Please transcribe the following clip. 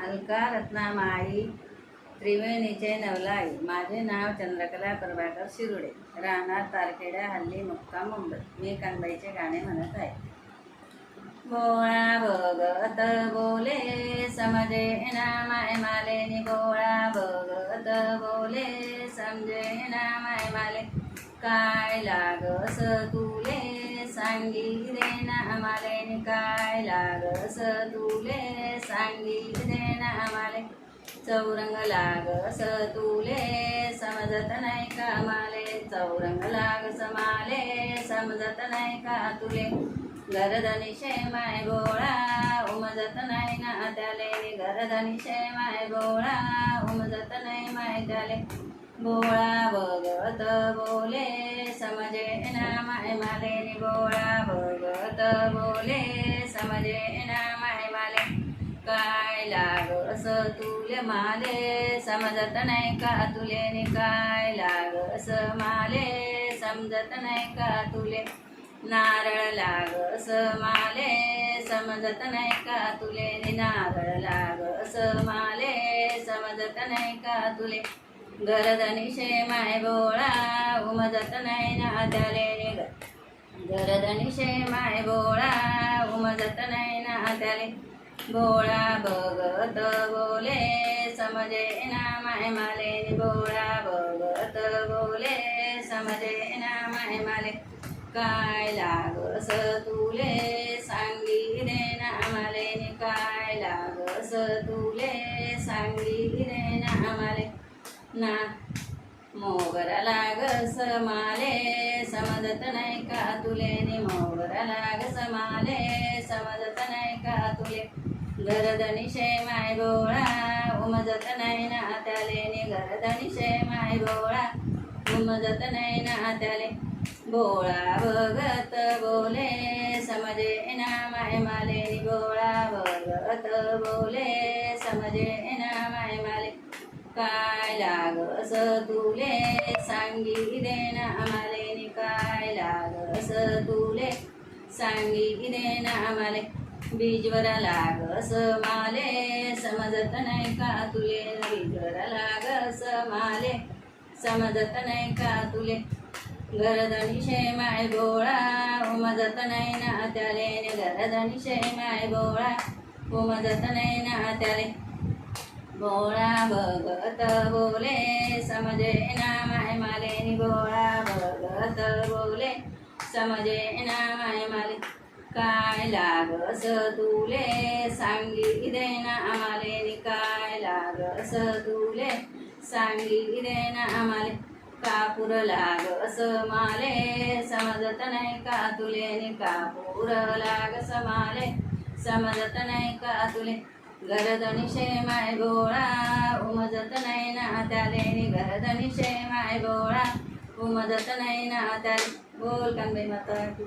अलका रत्नामाई त्रिवेणीचे नवलाई. माझे नाव चंद्रकला प्रभाकर शिरुडे, राहणार तारखेड्या, हल्ली मुक्काम मुंबई. मी कानबाईचे गाणे म्हणत आहे. बोळा बघत बोले समजे ना माय मालेनी, बोळा बघत बोले समजे ना माय माले. काय लागस तुले सांगी दे ना मालेनी, काय लागस तुले सांगी दे ना माले. चौरंग लागस तुले समजत नाही का माले, चौरंग लागस माले समजत नाही का तुले. गरदनी शेमाय बोळा उमजत नाही ना त्याले, गरदनी शेमाय बोळा उमजत नाही माय त्याले. बोळा बघत बोले समजे ना माय माले, बोळा बघत बोले समजे ना माय माले. काय लागस तुले माले समजत नाही का तुले, काय लागस माले समजत नाही का तुले. नारळ लागस माले समजत नाही का तुले, नारळ लागस माले समजत नाही का तुले. गरदनी शेमाय बोळा उमजत नाही ना त्याले, गरदनी शेमाय बोळा उमजत नाही ना त्याले. बोळा बघत बोले समजे ना माय माले, बोळा बघत बोले समजे ना माय माले. काय लागस तुले सांगी दे ना माले, काय लागस तुले सांगी दे ना माले. ना मोगरा लागस माले समजत नाही का तुले, मोगरा लागस माले समजत नाही का तुले. गरदनी शेमाय बोळा उमजत नाही ना त्याले, गरदनी शेमाय बोळा उमजत नाही ना त्याले. बोळा बघत बोले समजे ना माय माले, बोळा बघत बोले समजे ना माय माले. काय लागस तुले सांगी दे ना माले, काय लागस तुले सांगी दे ना माले. बीजवर लागस माले समजत नाही का तुले, बीजवर लागस माले समजत नाही का तुले. गरदनी शेमाय बोळा उमजत नाही ना त्याले, गरदनी शेमाय बोळा उमजत नाही ना त्याले. बोळा बघत बोले समजे ना माय माले, बोळा बघत बोले समजे ना माय माले. काय लागस तुले सांगी दे ना माले, काय लागस तुले सांगी दे ना माले. कापूर लागस माले समजत नाही का तुले, कापूर लागस माले समजत नाही का तुले. गरदनी शेमाय बोळा उमजत नाही ना त्याले, गरदनी शेमाय बोळा उमजत नाही ना त्याले. बोल कानबाई माता की.